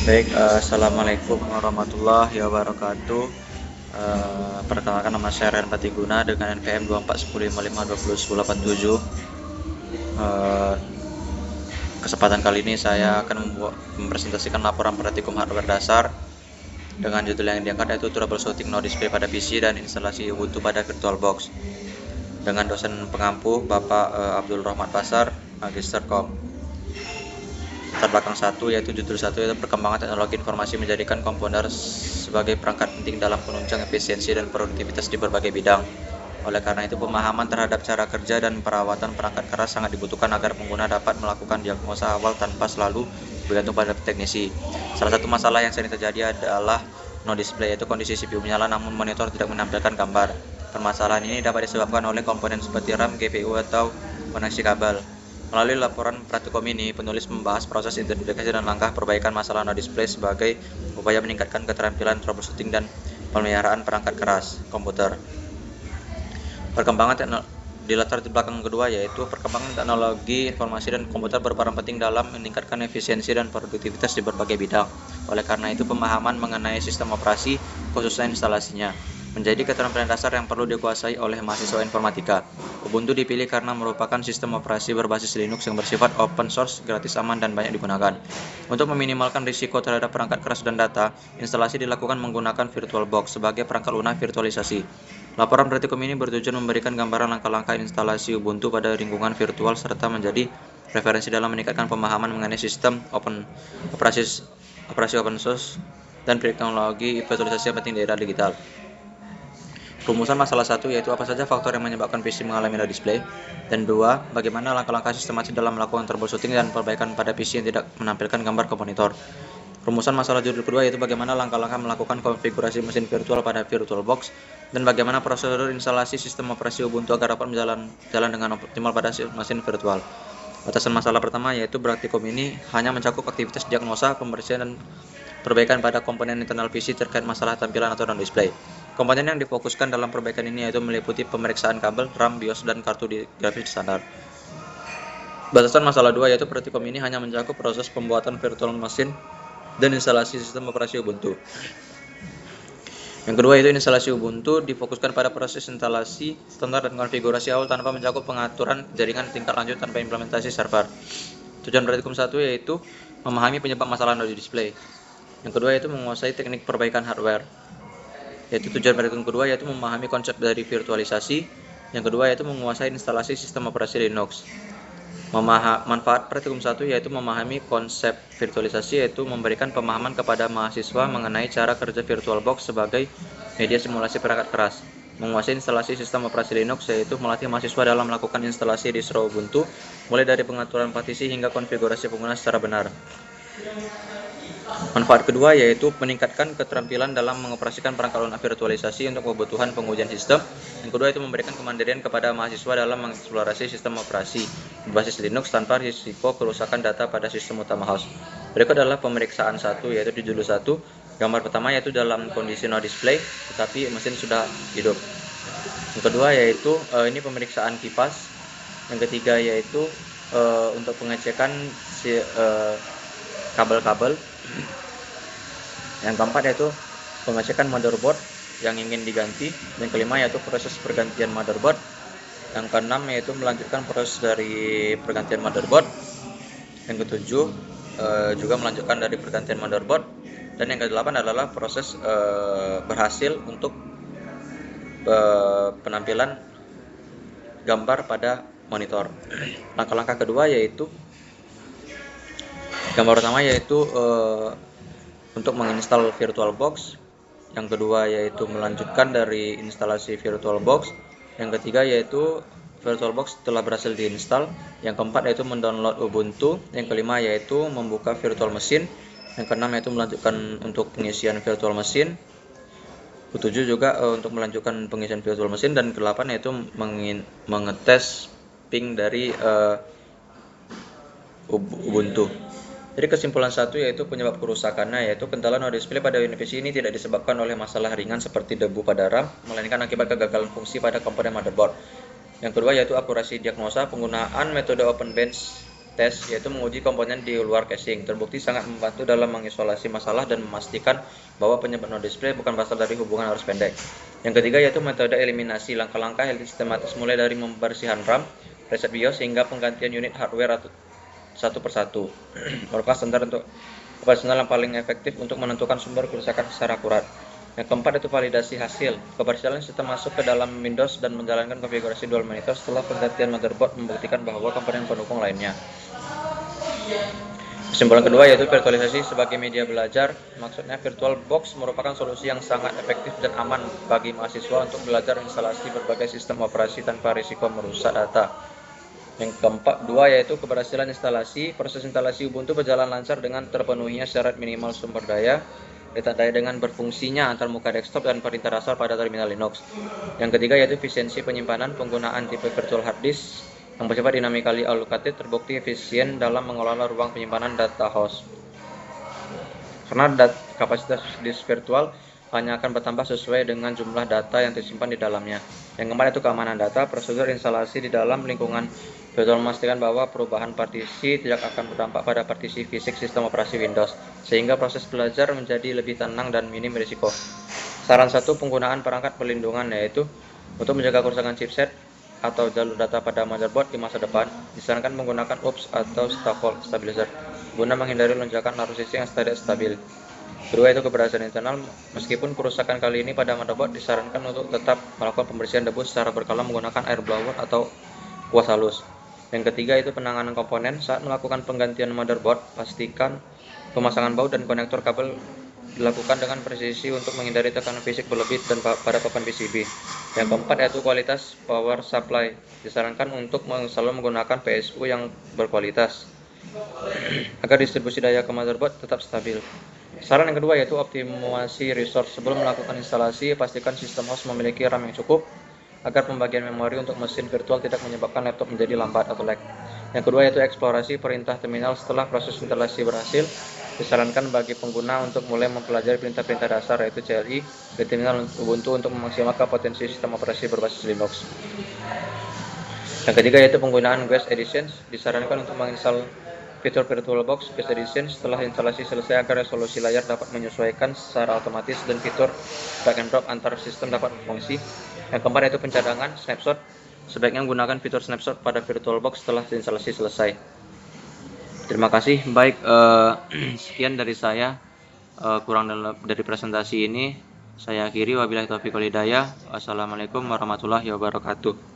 Baik, Assalamualaikum warahmatullahi wabarakatuh. Perkenalkan, nama saya Ren Patiguna dengan NPM 241055201087. Kesempatan kali ini saya akan mempresentasikan laporan praktikum hardware dasar dengan judul yang diangkat yaitu troubleshooting no display pada PC dan instalasi Ubuntu pada VirtualBox, dengan dosen pengampu Bapak Abdul Rahmat Pasar, Magister Kom. Latar belakang 1 yaitu judul 1 yaitu perkembangan teknologi informasi menjadikan komponer sebagai perangkat penting dalam penunjang efisiensi dan produktivitas di berbagai bidang. Oleh karena itu, pemahaman terhadap cara kerja dan perawatan perangkat keras sangat dibutuhkan agar pengguna dapat melakukan diagnosa awal tanpa selalu bergantung pada teknisi. Salah satu masalah yang sering terjadi adalah no display, yaitu kondisi CPU menyala namun monitor tidak menampilkan gambar. Permasalahan ini dapat disebabkan oleh komponen seperti RAM, GPU, atau koneksi kabel. Melalui laporan praktikum ini, penulis membahas proses identifikasi dan langkah perbaikan masalah no display sebagai upaya meningkatkan keterampilan troubleshooting dan pemeliharaan perangkat keras komputer. Perkembangan di latar belakang kedua yaitu perkembangan teknologi informasi dan komputer berperan penting dalam meningkatkan efisiensi dan produktivitas di berbagai bidang. Oleh karena itu, pemahaman mengenai sistem operasi, khususnya instalasinya, menjadi keterampilan dasar yang perlu dikuasai oleh mahasiswa informatika. Ubuntu dipilih karena merupakan sistem operasi berbasis Linux yang bersifat open source, gratis, aman, dan banyak digunakan. Untuk meminimalkan risiko terhadap perangkat keras dan data, instalasi dilakukan menggunakan VirtualBox sebagai perangkat lunak virtualisasi. Laporan praktikum ini bertujuan memberikan gambaran langkah-langkah instalasi Ubuntu pada lingkungan virtual serta menjadi referensi dalam meningkatkan pemahaman mengenai sistem operasi open source dan teknologi virtualisasi yang penting di era digital. Rumusan masalah 1 yaitu apa saja faktor yang menyebabkan PC mengalami no display, dan 2, bagaimana langkah-langkah sistematis dalam melakukan troubleshooting dan perbaikan pada PC yang tidak menampilkan gambar ke monitor. Rumusan masalah judul kedua yaitu bagaimana langkah-langkah melakukan konfigurasi mesin virtual pada VirtualBox, dan bagaimana prosedur instalasi sistem operasi Ubuntu agar dapat jalan dengan optimal pada mesin virtual. Batasan masalah pertama yaitu praktikum ini hanya mencakup aktivitas diagnosa, pembersihan, dan perbaikan pada komponen internal PC terkait masalah tampilan atau non-display. Komponen yang difokuskan dalam perbaikan ini yaitu meliputi pemeriksaan kabel, RAM, BIOS, dan kartu grafis standar. Batasan masalah 2 yaitu praktikum ini hanya mencakup proses pembuatan virtual mesin dan instalasi sistem operasi Ubuntu. Yang kedua yaitu instalasi Ubuntu difokuskan pada proses instalasi standar dan konfigurasi awal tanpa mencakup pengaturan jaringan tingkat lanjut tanpa implementasi server. Tujuan praktikum 1 yaitu memahami penyebab masalah no display. Yang kedua yaitu menguasai teknik perbaikan hardware. Yaitu tujuan praktikum kedua yaitu memahami konsep dari virtualisasi. Yang kedua yaitu menguasai instalasi sistem operasi Linux. Manfaat praktikum 1 yaitu memahami konsep virtualisasi, yaitu memberikan pemahaman kepada mahasiswa mengenai cara kerja VirtualBox sebagai media simulasi perangkat keras. Menguasai instalasi sistem operasi Linux yaitu melatih mahasiswa dalam melakukan instalasi distro Ubuntu, mulai dari pengaturan partisi hingga konfigurasi pengguna secara benar. Manfaat kedua yaitu meningkatkan keterampilan dalam mengoperasikan perangkat lunak virtualisasi untuk kebutuhan pengujian sistem. Yang kedua itu memberikan kemandirian kepada mahasiswa dalam mengeksplorasi sistem operasi berbasis Linux tanpa risiko kerusakan data pada sistem utama host. Berikut adalah pemeriksaan 1 yaitu di judul 1. Gambar pertama yaitu dalam kondisi no display tetapi mesin sudah hidup. Yang kedua yaitu ini pemeriksaan kipas. Yang ketiga yaitu untuk pengecekan kabel-kabel. Yang keempat yaitu pengecekan motherboard yang ingin diganti. Yang kelima yaitu proses pergantian motherboard. Yang keenam yaitu melanjutkan proses dari pergantian motherboard. Yang ketujuh juga melanjutkan dari pergantian motherboard. Dan yang kedelapan adalah proses berhasil untuk penampilan gambar pada monitor. Langkah-langkah kedua yaitu gambar pertama yaitu untuk menginstal VirtualBox. Yang kedua yaitu melanjutkan dari instalasi VirtualBox. Yang ketiga yaitu VirtualBox telah berhasil diinstal. Yang keempat yaitu mendownload Ubuntu. Yang kelima yaitu membuka virtual machine. Yang keenam yaitu melanjutkan untuk pengisian virtual machine. Ketujuh juga untuk melanjutkan pengisian virtual machine. Dan kedelapan yaitu mengetes ping dari Ubuntu. Jadi kesimpulan 1 yaitu penyebab kerusakannya yaitu kendala no display pada unit PC ini tidak disebabkan oleh masalah ringan seperti debu pada RAM, melainkan akibat kegagalan fungsi pada komponen motherboard. Yang kedua yaitu akurasi diagnosa. Penggunaan metode open bench test, yaitu menguji komponen di luar casing. Terbukti sangat membantu dalam mengisolasi masalah dan memastikan bahwa penyebab no display bukan berasal dari hubungan arus pendek. Yang ketiga yaitu metode eliminasi. Langkah-langkah yang sistematis mulai dari pembersihan RAM, reset BIOS hingga penggantian unit hardware satu persatu merupakan standar untuk operasional yang paling efektif untuk menentukan sumber kerusakan secara akurat. Yang keempat itu validasi hasil. Keberhasilan sistem masuk ke dalam Windows dan menjalankan konfigurasi dual monitor setelah penggantian motherboard membuktikan bahwa komponen pendukung lainnya. Kesimpulan kedua yaitu virtualisasi sebagai media belajar. Maksudnya VirtualBox merupakan solusi yang sangat efektif dan aman bagi mahasiswa untuk belajar instalasi berbagai sistem operasi tanpa risiko merusak data. Yang keempat, dua yaitu keberhasilan instalasi. Proses instalasi Ubuntu berjalan lancar dengan terpenuhinya syarat minimal sumber daya, ditandai dengan berfungsinya antarmuka desktop dan perintah dasar pada terminal Linux. Yang ketiga yaitu efisiensi penyimpanan. Penggunaan tipe virtual hard disk yang bersifat dynamically allocated terbukti efisien dalam mengelola ruang penyimpanan data host. Karena kapasitas disk virtual hanya akan bertambah sesuai dengan jumlah data yang tersimpan di dalamnya. Yang keempat itu keamanan data. Prosedur instalasi di dalam lingkungan virtual memastikan bahwa perubahan partisi tidak akan berdampak pada partisi fisik sistem operasi Windows, sehingga proses belajar menjadi lebih tenang dan minim risiko. Saran satu, penggunaan perangkat perlindungan yaitu untuk menjaga kerusakan chipset atau jalur data pada motherboard di masa depan, disarankan menggunakan UPS atau Stavol Stabilizer guna menghindari lonjakan arus listrik yang tidak stabil. Kedua itu keberhasilan internal. Meskipun kerusakan kali ini pada motherboard, disarankan untuk tetap melakukan pembersihan debu secara berkala menggunakan air blower atau kuas halus. Yang ketiga itu penanganan komponen. Saat melakukan penggantian motherboard, pastikan pemasangan baut dan konektor kabel dilakukan dengan presisi untuk menghindari tekanan fisik berlebih dan pada papan PCB. Yang keempat yaitu kualitas power supply. Disarankan untuk selalu menggunakan PSU yang berkualitas agar distribusi daya ke motherboard tetap stabil. Saran yang kedua yaitu optimasi resource. Sebelum melakukan instalasi, pastikan sistem host memiliki RAM yang cukup agar pembagian memori untuk mesin virtual tidak menyebabkan laptop menjadi lambat atau lag. Yang kedua yaitu eksplorasi perintah terminal. Setelah proses instalasi berhasil, disarankan bagi pengguna untuk mulai mempelajari perintah-perintah dasar yaitu CLI di terminal Ubuntu untuk memaksimalkan potensi sistem operasi berbasis Linux. Yang ketiga yaitu penggunaan Guest Editions. Disarankan untuk menginstal fitur VirtualBox Guest Edition setelah instalasi selesai agar resolusi layar dapat menyesuaikan secara otomatis dan fitur drag and drop antar sistem dapat berfungsi. Yang keempat yaitu pencadangan snapshot. Sebaiknya menggunakan fitur snapshot pada VirtualBox setelah instalasi selesai. Terima kasih. Baik, sekian dari saya. Kurang dari presentasi ini saya akhiri. Wabillahi taufiq wal hidayah. Wassalamualaikum warahmatullahi wabarakatuh.